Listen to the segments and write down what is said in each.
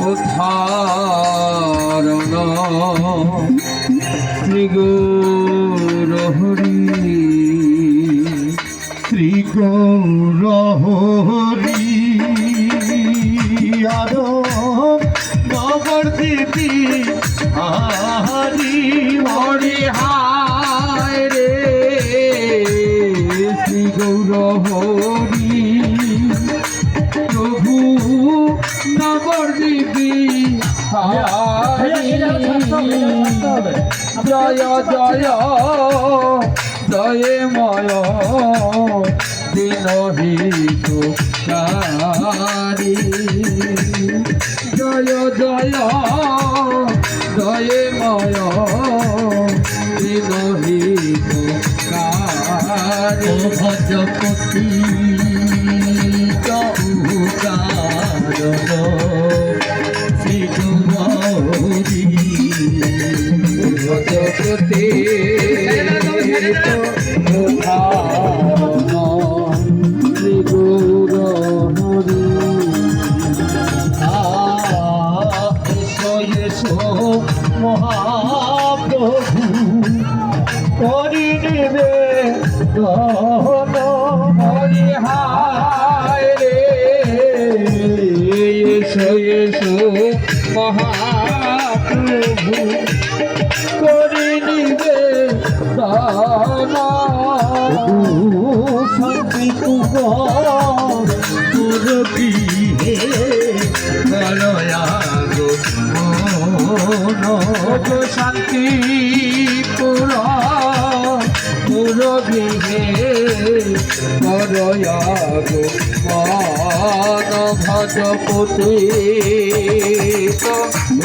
উদ্ধারণ শ্রী গৌর হরি শ্রী গৌর হরি নগর দিদি হরি হরি হায় রে শ্রী গৌর হরি প্রভু নবদ্বীপী জয় জয় জয়ময় দিনহিতকারী জয় জয় জয়ময় দিনহিতকারী ভজপতি চৌকারণ শ্রী গৌরী ভজপতি শ্রী গৌর হরি এসো মহাপ্রভু করি নেবে হরি হায় রে এসো এসো মহাপ্রভু করি নিবে শান্তি তুরবি শান্তি পুরবিহে করয়াগ মান ভজপতি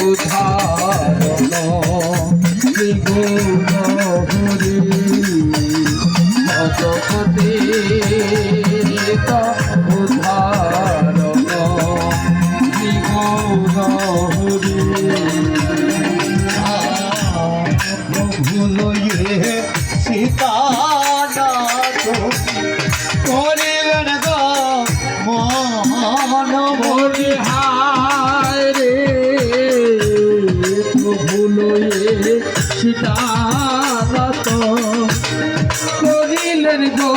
উদ্ধারণ শ্রী গৌর হরি ভজপতি উদ্ধারণ শ্রী গৌর হরি ভুলয়ে সীতানাথ করিলেন গো মন হরি হায় রে ভুলয়ে সীতানাথ করিলেন গো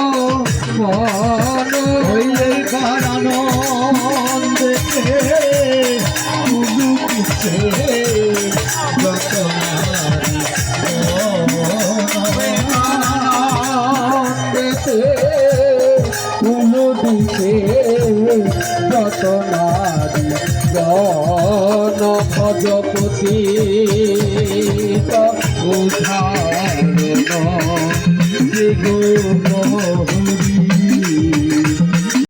মন হইলে কারানন্দে কুলু কিছে দিতে রতনারি জন ভজপতি উদ্ধারণ শ্রী গৌর হরি